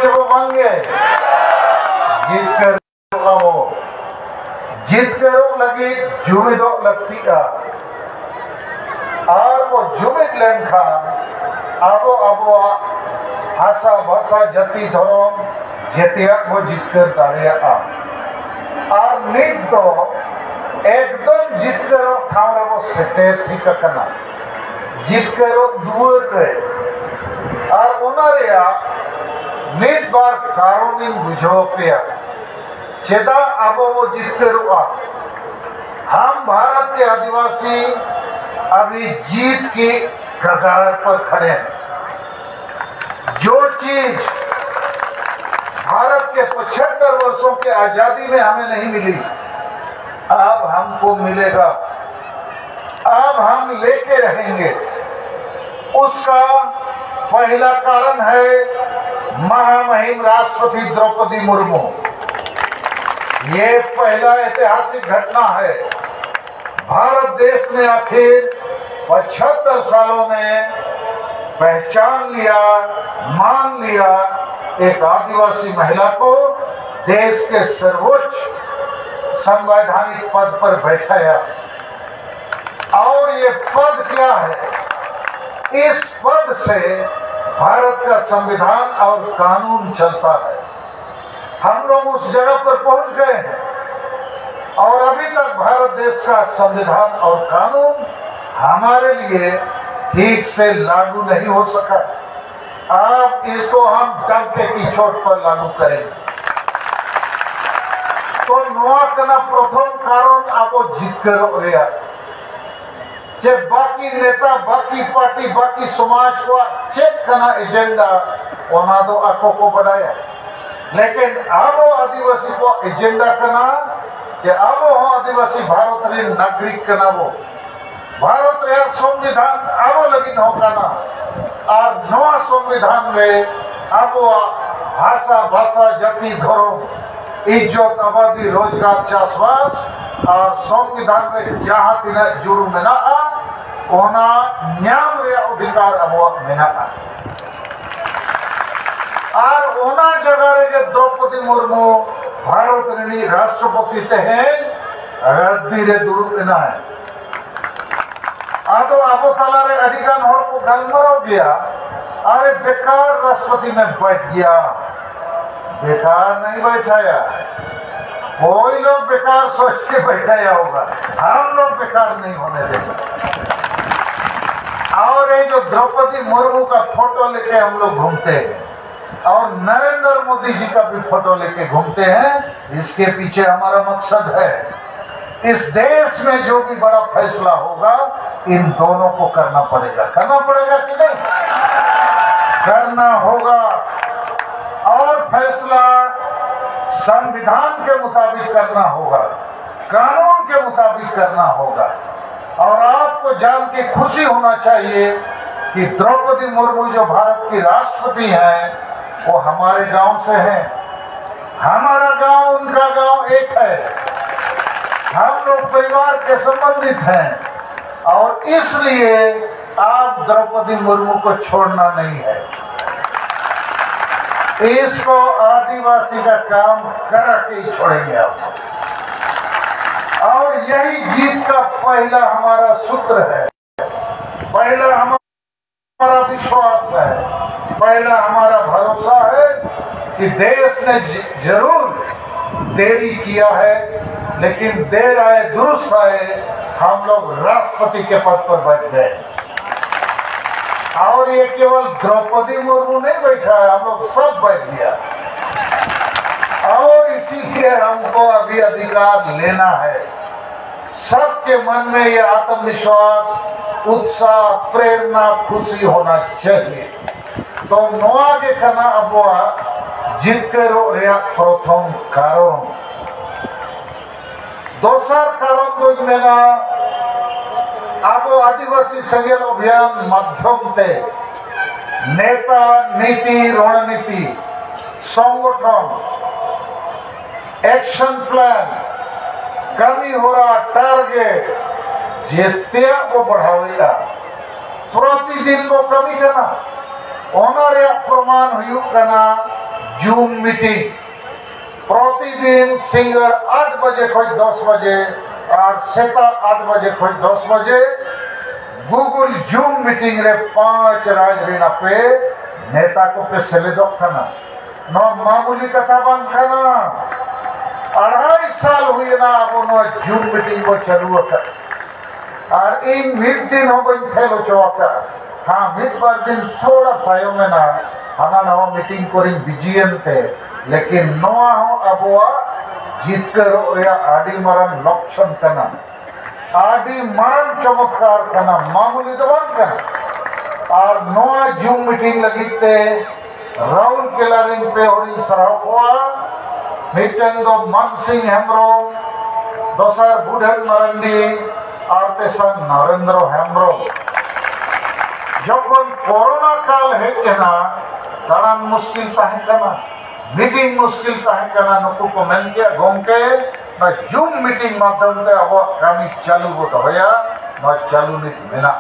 bange jitkero lagi jumidok laktia ar wo jumid lenkhan abo hasa bhasa jati dhorom jetiak wo jitkar dareyaga ar nit do ekdom jitkero ठाव रे वो सेटे ठीक करना जिtkero दुवर रे और उनारिया नित बार कारोनिन बुझो पिया चेदा अब वो जिtkero हम भारत के आदिवासी अभी जीत की कगार पर खड़े हैं। जो चीज भारत के 75 वर्षों के आजादी में हमें नहीं मिली अब हमको मिलेगा, अब हम लेके रहेंगे। उसका पहला कारण है महामहिम राष्ट्रपति द्रौपदी मुर्मू। ये पहला ऐतिहासिक घटना है। भारत देश ने आखिर 75 सालों में पहचान लिया, मान लिया एक आदिवासी महिला को देश के सर्वोच्च संवैधानिक पद पर बैठाया। और ये पद क्या है? इस पद से भारत का संविधान और कानून चलता है। हम लोग उस जगह पर पहुंच गए हैं और अभी तक भारत देश का संविधान और कानून हमारे लिए ठीक से लागू नहीं हो सका। अब इसको हम डंके की चोट पर लागू करेंगे। तो नोआ कना प्रथम कारण आपो जिtkero रेया जे बाकी नेता, बाकी पार्टी, बाकी समाज को चेक करना एजेंडा ओना दो आको को बढ़ाया, लेकिन आबो आदिवासी को एजेंडा करना जे आबो हो आदिवासी भारत रे नागरिक करना वो भारत रे संविधान आबो लगी हो करना और नवा संविधान में आबो भाषा भाषा जाति धर्म इज्जत आबादी रोजगार चाषबास और संविधान में जहाँ तीन जुड़ू मेना ओना न्याम रे अधिकार अब मेना और ओना जगह रे जे द्रौपदी मुर्मू भारत रे राष्ट्रपति तेहेन रद्दी रे दुरुब लेना है। आदो आबो ताला रे अधिकार होड़ को गलमरो गया। अरे बेकार राष्ट्रपति में बैठ गया, बेकार नहीं बैठाया। कोई लोग बेकार सोच के बैठाया होगा, हम लोग बेकार नहीं होने देंगे। और ये जो द्रौपदी मुर्मू का फोटो लेके हम लोग घूमते हैं और नरेंद्र मोदी जी का भी फोटो लेके घूमते हैं, इसके पीछे हमारा मकसद है इस देश में जो भी बड़ा फैसला होगा इन दोनों को करना पड़ेगा। करना पड़ेगा कि नहीं? करना होगा। और फैसला संविधान के मुताबिक करना होगा, कानून के मुताबिक करना होगा। और आपको जान के खुशी होना चाहिए कि द्रौपदी मुर्मू जो भारत की राष्ट्रपति हैं वो हमारे गांव से हैं। हमारा गांव उनका गांव एक है, हम लोग परिवार के संबंधित हैं और इसलिए आप द्रौपदी मुर्मू को छोड़ना नहीं है। इसको आदिवासी का काम करा के ही छोड़ेंगे आप। और यही जीत का पहला हमारा सूत्र है, पहला हमारा विश्वास है, पहला हमारा भरोसा है कि देश ने जरूर देरी किया है, लेकिन देर आए दुरुस्त आए, हम लोग राष्ट्रपति के पद पर बैठ गए। और ये केवल द्रौपदी मुर्मू नहीं बैठा है, हम लोग सब बैठ गया। और इसीलिए हमको अभी अधिकार लेना है। सबके मन में ये आत्मविश्वास, उत्साह, प्रेरणा, खुशी होना चाहिए। तो नोआ के कना अबुआ जिtkero रेया प्रथम कारण। दोसर कारण तो मेना अब आदिवासी संगठन अभियान माध्यम ते नेता नीति रणनीति संगठन एक्शन प्लान कमी हो रहा टारगेट जेते को बढ़ावेला प्रतिदिन को कमी करना प्रमाण हुई करना जूम मीटिंग प्रतिदिन सिंगर 8 बजे खोज 10 बजे और सेता 8 बजे खोज 10 बजे गूगल जूम मीटिंग रे 5 राजरीना पे नेता को पे सेलेदोग खाना नो मामूली कथा बांग खाना 2.5 साल हुए ना अब नो जूम मीटिंग को चालू होता और इन मिड दिन हो गई फेल चौका हाँ मिड बार दिन थोड़ा थायो में ना हना नवा मीटिंग कोरिंग बिजियन थे लेकिन नवा हो अबुआ जीत कर या आदि मरण लक्षण करना आदि मरण चमत्कार करना मामूली दबान करना और नवा जूम मीटिंग लगी थे राहुल केलारिंग पे होरी सराव हुआ मीटिंग दो मन सिंह हेम्ब्रोम दोसर बुढ़न मरंडी और तेसर नरेंद्र हेम्ब्रोम जब कोरोना काल है कहना दाड़ान मुश्किल ताहे करना मीटिंग मुश्किल ताहे करना नुकु को मेन किया गोमके ना जूम मीटिंग माध्यम ते अब कामी चालू होता होया ना चालू नित मेना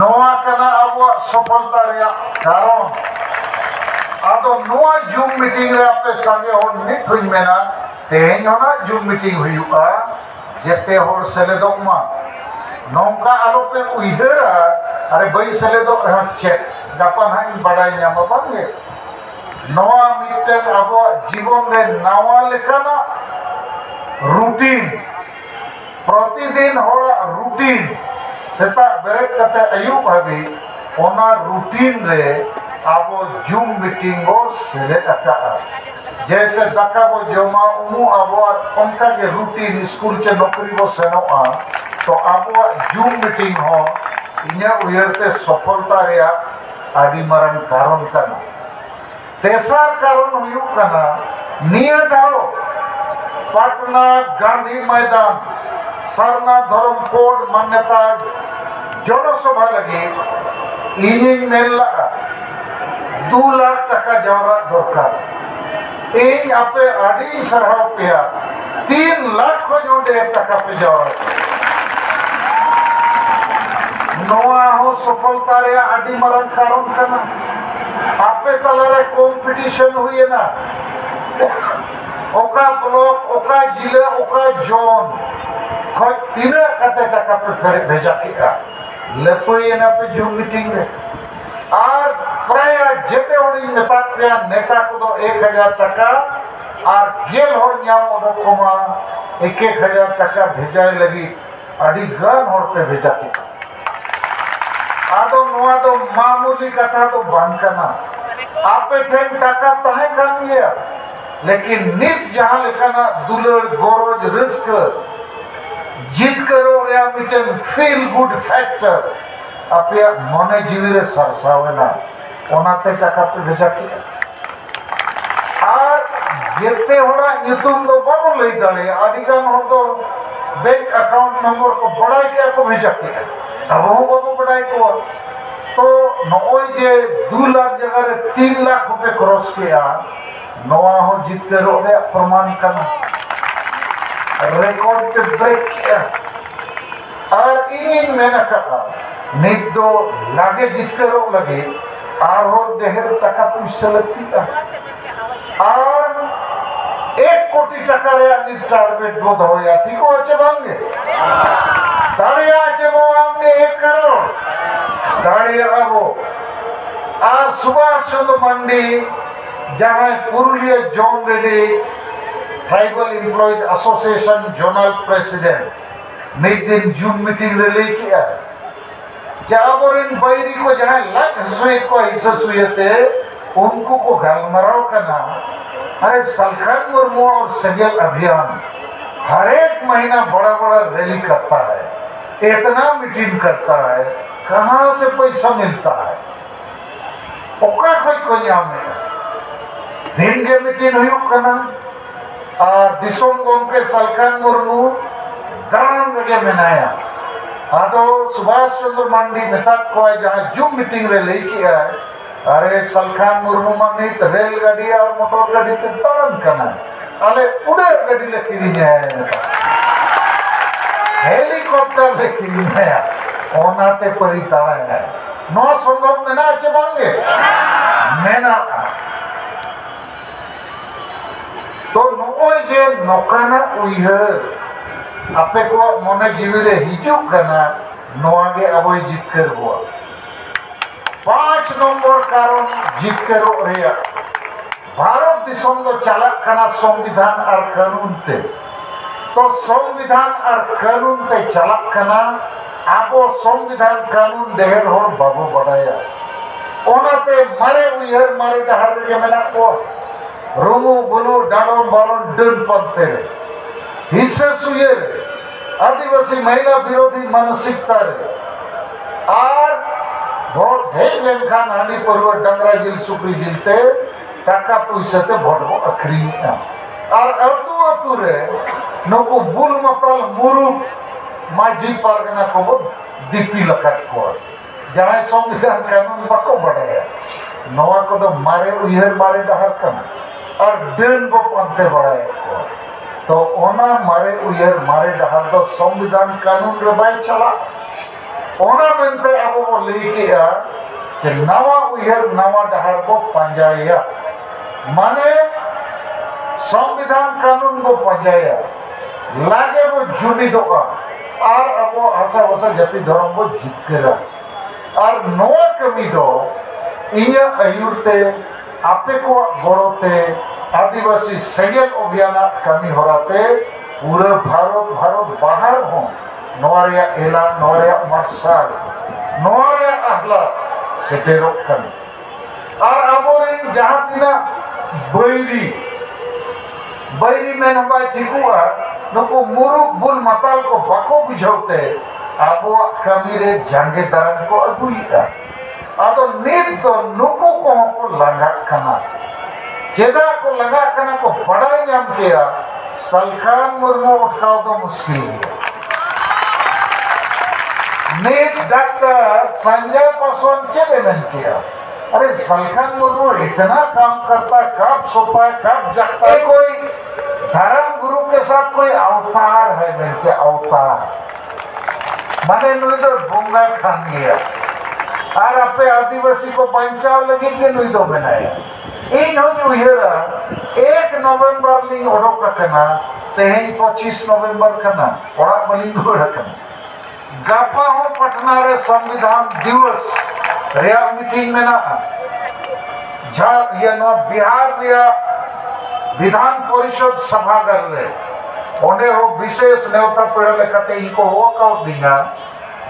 नोआ करना अब सफलता रे कारण आदो नोआ जूम मीटिंग रे आपे संगे और नित हुई मेना तेहें होना जूम मीटिंग हुआ जेते होर सेलेदोग मा नौका आलोपे उइहरा अरे बई सेलेदोग रहा चेक गापन हाई बड़ाई ᱧᱟᱢᱟ बांगे नवा मिटन अब जीवन रे नवा लेखाना रूटीन प्रतिदिन होड़ा रूटीन सेता बेरेट कते अयुब हबी ओना रूटीन रे अब जूम मीटिंग को सेलेक्ट अका जैसे दाका बो जमा उमु अब उनका के रूटीन स्कूल के नौकरी बो सेनोआ तो अब जूम मीटिंग हो इन्या उयरते सफलता रे आदि मरण कारण करना तेसार कारण हुई करना निया दाओ पटना गांधी मैदान सरना धर्म कोड मान्यता जनसभा लगी इनिंग मेल लगा 2 लाख टका जवरा दरकार इन आपे आदि सरहाव पेया 3 लाख को जोड़े टका पे जवरा नोआ हो सफलता रे आदि मरण कारण करना आपे तलारे कंपटीशन हुई ना ओका ब्लॉक ओका जिले ओका जोन खोज तीना कते टका पे करे भेजा किया लेपोई ना पे जूम मीटिंग रे और प्राय जेते होड़ी नेता पे नेता को तो 1000 टका और गेल होड़ न्याम ओडकोमा 1000 टका भेजाए लगी आदि गान होड़ पे भेजा किया आदो नोआ तो मामूली कथा तो बंद करना आपे ठेन टका ताहे कर लिया लेकिन नित जहां लिखना दुलड़ गोरोज रिस्क जीत करो या मीटिंग फील गुड फैक्टर आपे मने जीवी रे सरसावेना ओनाते टका पे भेजा किया और जेते होड़ा युतुम दो बाबू लई दाले आदिगान हो तो बैंक अकाउंट नंबर को बढ़ाई के को भेजा किया अब वो बाबू बढ़ाई को तो नोई जे 2 लाख जगह रे 3 लाख रुपए क्रॉस किया नवा हो जीत के रोने प्रमाण करना रिकॉर्ड पे ब्रेक किया और इन मैंने कहा नित दो लागे जीत के रो लगे और देहर टका पैसा लगती है और 1 कोटी टका रे नित टारगेट बोध हो या ठीक हो अच्छे बांगे दाड़िया अच्छे वो आपने 1 करोड़ दाड़िया वो और सुभाष चंद्र मंडी जहां Purulia zone ready tribal employees association zonal president नित दिन जूम मीटिंग रे किया जाबोरिन बैरी को जहां लग सुई को हिस्सा सुयते उनको को गलमराव करना अरे सलखान मुर्मू और सगल अभियान हर एक महीना बड़ा बड़ा रैली करता है इतना मीटिंग करता है कहां से पैसा मिलता है ओका कोई में दिन के मीटिंग हुई करना और दिसोम गोमके सलखान मुर्मू दान लगे मनाया आदो सुभाष चंद्र मंडी मेता को जहां जूम मीटिंग रे लई किया है अरे सलखान मुर्मू माने रेल गाड़ी और मोटर गाड़ी पे दौड़न करना अरे उड़े गाड़ी ले किरी है हेलीकॉप्टर ले किरी है ओनाते परी तावा है नो संभव में ना अच्छे बांगे मैं ना जे नोकाना उइहर आपे को मने जीवी रे हिजुक कना नोआ गे अबो जितकर हुआ 5 नंबर कारण जितकरो रेया भारत दिसम दो चालक कना संविधान और कानून ते तो संविधान और कानून ते चालक कना आबो संविधान कानून देहर होर बाबू बडाया ओनाते मारे उइहर मारे डहार गे मेना को रुमु बुलु डाडोम बारोन डन पंते हिस्से सुये आदिवासी महिला विरोधी मानसिकता और भोट हेज लेनखान हानी परवर डंगरा जिल सुक्री जिलते टाका पैसा ते भोट को अखरीनिया और अतु अतु रे नको बुल मतल मुरु माजी पारगना को दीपी लखत को जहां संविधान कानून बको बढ़ाया नवा को तो मारे उइहर मारे डहर कम और दिन को पंते बढ़ाया को तो ओना मारे उइहर मारे डहर दो संविधान कानून रे बाय चला ओना मनते अब वो लेके आ कि नवा उइहर नवा डहर को पंजाया माने संविधान कानून को पंजाया लागे वो जुनी दो और अब वो आशा वसा जाति धर्म को जीत करा और नवा कमी दो इन्या अयुरते आपे को गौरवते आदिवासी सेगल अभियान कमी होराते पूरे भारत बाहर हो नवारिया एला नवारिया मर्साल नवारिया अहला सेटेरो कमी और अबोरिन जहां तिना बैरी में नंबर जिकुआ नको मुरु बुल मताल को बको बुझौते आबो कमी रे जंगे दरन को अगुइया आदो नीत दो नुकु को लगा कना चेदा को लगा कना को बड़ा नाम किया सलखान मुर्मू उठाओ तो मुश्किल है नीत डॉक्टर संजय पासवान चले नहीं किया अरे सलखान मुर्मू इतना काम करता कब सोता है कब जगता है कोई धर्म गुरु के साथ कोई अवतार है मेरे के अवतार मैंने नुई तो बुंगा खान गया और अपने आदिवासी को बचाव लगे के नुई तो बनाया इन हो उइहरा 1 नवंबर लिंग ओडोक कना तेहें 25 नवंबर कना ओड़ा बलिंग ओड़ा कना गापा हो पटना रे संविधान दिवस रिया मीटिंग में ना झा ये ना बिहार रिया विधान परिषद सभागार रे ओने हो विशेष नेवता पेड़ लेखाते इनको हो कौ दिना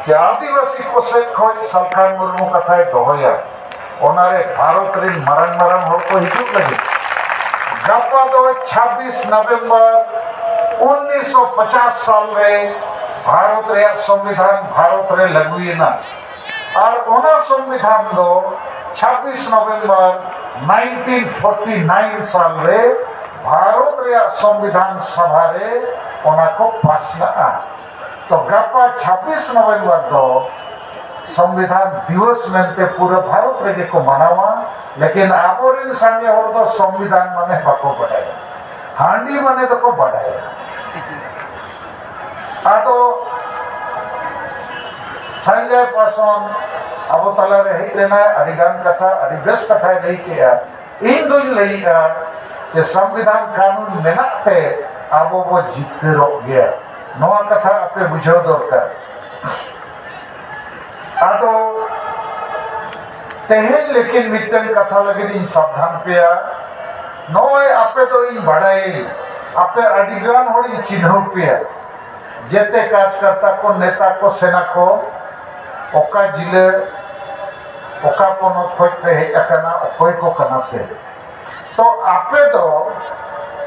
कि आदिवासी को से खोज सलखान मुर्मू कथाए दोहया ओनारे भारत रे मरण हो को हिजुक लगे गप्पा दो 26 नवंबर 1950 साल रे भारत रे संविधान भारत रे लगुई ना और ओना संविधान दो 26 नवंबर 1949 साल रे भारत रे संविधान सभा रे ओना को पास ना तो गप्पा 26 नवंबर दो संविधान दिवस में पूरा भारत रे को मनावा लेकिन आबोरिन संगे हो तो संविधान माने बको बढ़ाया हांडी माने तो को बढ़ाया आतो संजय पासवान अब तला रे ही लेना अडिगान कथा अडिगस कथा नहीं किया इन दो लेगा कि संविधान कानून मेनाते अब वो जीत के रोक गया नवा कथा अपने बुझो दरकार आतो तेहें लेकिन मिट्टन कथा लगे इन सावधान पेया नोए आपे तो इन बढ़ाई आपे अडिगान हो इन चिन्ह पेया जेते कार्यकर्ता को नेता को सेना को ओका जिले ओका पोनत खोज पे है अकना ओकोई को कना पे तो आपे तो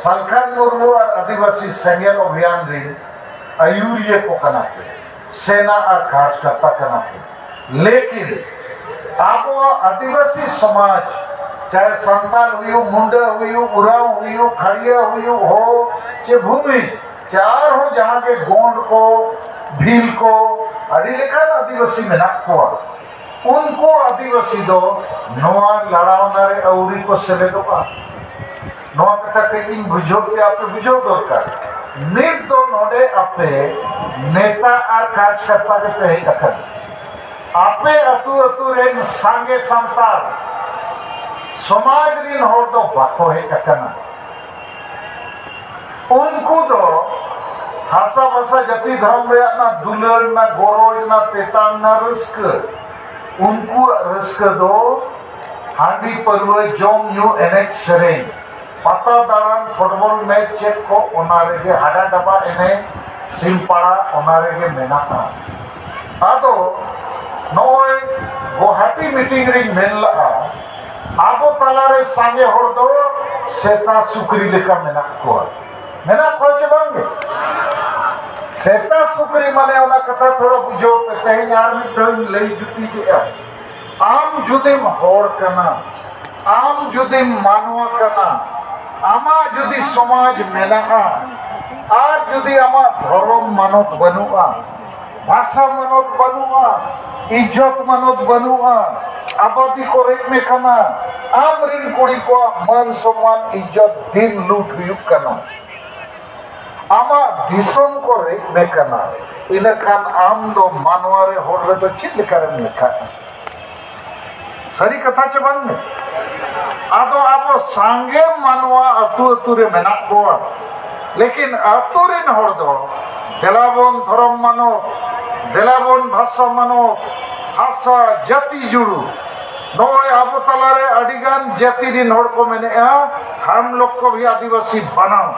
सलखान मुर्मू और आदिवासी सेंगल अभियान रे अयूरिये को कना पे सेना और कार्यकर्ता कना पे लेकिन आप आदिवासी समाज चाहे संताल हुई मुंडा हुई उराव हुई खड़िया हुई हो चाहे भूमि चार हो जहाँ के गोंड को भील को अड़िलेखान आदिवासी में नाको उनको आदिवासी दो नवा लड़ाव नारे औरी को सेले दो का नवा कथा के इन बुझो के आपे बुझो दरकार नित दो नोडे आपे नेता और कार्यकर्ता के पे कथन आपे अतु अतु रेन सांगे संताल समाज रिन हो तो बाको है कथन उनको तो हासा भाषा जाति धर्म ना दुलर ना गौरव ना तेतांग ना रस्क उनको रस्क दो हांडी परवे जोम न्यू एनेक सेरेंग पता दारान फुटबॉल मैच चेक को उनारे के हाडा डबा एने सिमपाड़ा उनारे के मेनाता आदो नोय गुवाहाटी मीटिंग रिंग मेनला आबो तलारे सांगे होड़ दो सेता सुकरी लेका मेनाक को चे बांगे सेता सुकरी माने वाला कथा थोड़ा बुझो पे कहीं यार में ड्राइंग ले जुटी के आम जुदिम होड़ कना आम जुदिम मानवा कना आमा जुदी समाज मेना आज जुदी आमा धर्म मानत बनुआ भाषा मानत बनुआ इज्जत मानत बनुआ आबादी को रेट में कना आम रिन कुड़ी को मान सम्मान इज्जत दिन लूट हुयुक कना आमा दिसोम को रेट में कना इनखान आम दो मानवारे होड़ रे तो चित लेकर लिखा सरी कथा चे बांग में आदो आबो सांगे मानवा अतु अतु रे मेना कोआ लेकिन अतु रिन होड़ दो देलाबोन धर्म मानो देलाबोन भाषा मानो भाषा जाति जुड़ू नोए आबो तलारे अडिगान जाति रिन होड़ को मैंने हम लोग को भी आदिवासी बनाओ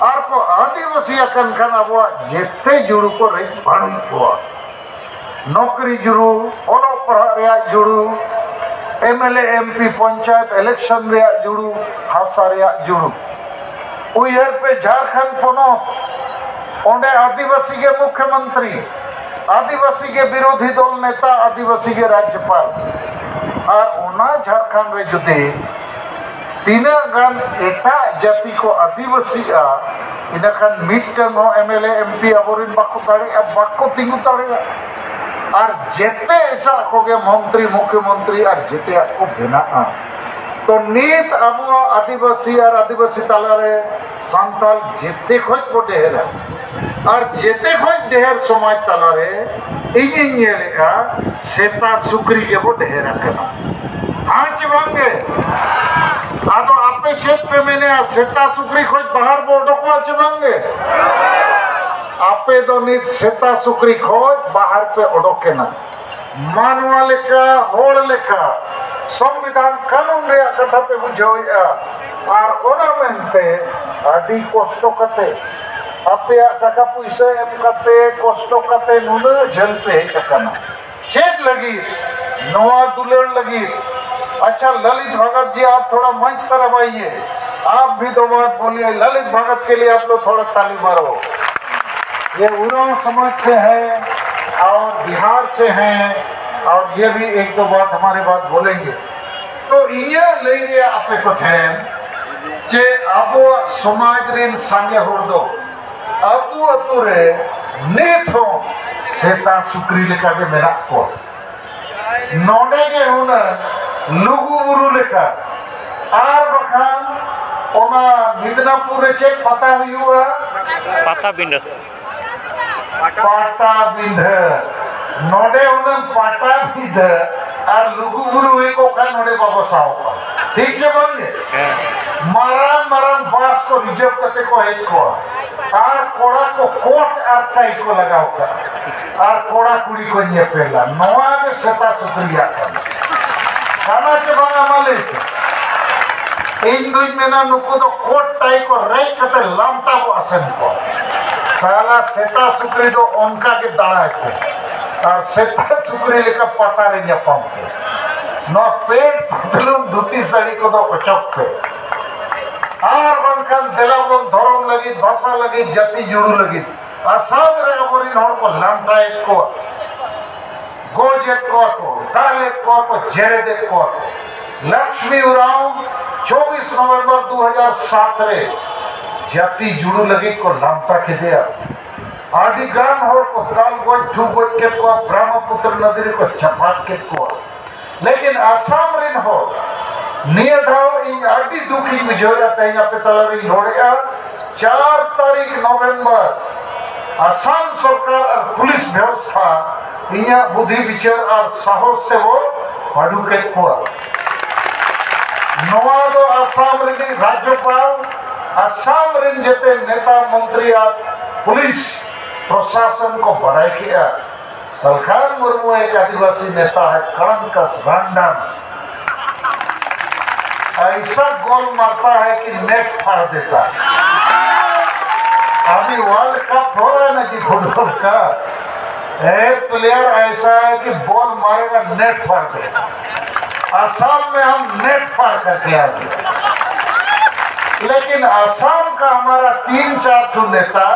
और को आदिवासी अकन खान आबो जेते जुड़ू को रही बाणु को नौकरी जुड़ू ओलो पढ़ा रिया जुड़ू एमएलए एमपी पंचायत इलेक्शन रिया जुड़ू भाषा रिया जुड़ू उयर पे झारखंड पोनोत ओंडे आदिवासी के मुख्यमंत्री आदिवासी के विरोधी दल नेता आदिवासी के राज्यपाल और उना झारखंड रे जुदे तीना गान एटा जाति को आदिवासी इनखान मिटन हो एमएलए एमपी अबोरिन बाको तारे अब बाको तिंगु तारे और जेते एटा को के मंत्री मुख्यमंत्री और जेते को बिना तो नीत अब आदिवासी और आदिवासी तालारे सांताल जेते खोज को डेहरा और जेते खोज डेहर समाज तालारे इजिंगेलेका सेता सुकरी के वो डेहरा कना आज बांगे आदो आपे शेत पे मैंने सेता सुकरी खोज बाहर बोर्डो को आज बांगे आपे दो नीत सेता सुकरी खोज बाहर पे ओडोके ना मानवा लेका होड़ लेका संविधान कानून रे कथा पे बुझोया और ओना मेनते आदि कष्ट कते आपे टाका पैसा एम कते कष्ट कते नुन झल पे कना चेक लगी नवा दुलर लगी अच्छा ललित भगत जी आप थोड़ा मंच पर आइए आप भी दो बात बोलिए ललित भगत के लिए आप लोग थोड़ा ताली मारो ये उरांव समाज से है और बिहार से हैं और ये भी एक दो बात हमारे बात बोलेंगे तो ये ले लिया आपे को है जे अब समाज रिन सांगे होड़ दो अतु अतु रे नेथो सेता सुकरी लेका के मेरा को नोडे के हुना लुगु बुरु लेका आर बखान ओना मिदनापुर रे चेक पता हुआ पाता बिंद नोडे उन्हें पाटा बिंद और लुगु बुरु को का नोडे बाबा साओ ठीक है बंगे मरण बास को रिजर्व करते को एक को और कोड़ा को कोट और टाई को लगाओ का और कोड़ा कुड़ी को ये पहला नवा में सेता सुत्रिया खाना के बांगा मालिक इन दुई में ना नुको तो कोट टाई को रेक करते लामटा को असन को साला सेता सुकरी तो उनका के दाड़ा है और सेता सुकरी लेकर पता रही अपन के न पेट पतलून धोती साड़ी को तो अचक पे और बनकर दिलावन धर्म लगी भाषा लगी जाति जुड़ू लगी और सब रे अबोरी नोड़ को लामटा एक को गोज एक को दाल एक को जेरे एक को लक्ष्मी उरांव 24 नवंबर 2007 रे जाति जुड़ू लगी को लामटा के दिया आदिगान होड़ को दाल गोज ठू गोज के को ब्रह्मपुत्र नदी को चपाट के को लेकिन आसाम रिन हो नियधाव इन आदि दुखी बुझो जाता है यहाँ पे तलारी होड़ेगा 4 तारीख नवंबर आसाम सरकार और पुलिस व्यवस्था यहाँ बुद्धि विचार और साहस से वो पढ़ू के को नवा दो आसाम रिनी राज्यपाल असम रिंजते नेता मंत्री पुलिस प्रशासन को बड़ाई किया। सरकार मुर्मू एक आदिवासी नेता है, कड़ंकस रैंडम ऐसा गोल मारता है कि नेट फाड़ देता है। अभी वर्ल्ड कप हो रहा है ना जी फुटबॉल का, एक प्लेयर ऐसा है कि बॉल मारेगा नेट फाड़ देगा। असम में हम नेट फाड़ करके आ गए, लेकिन असम का हमारा 3-4 नेता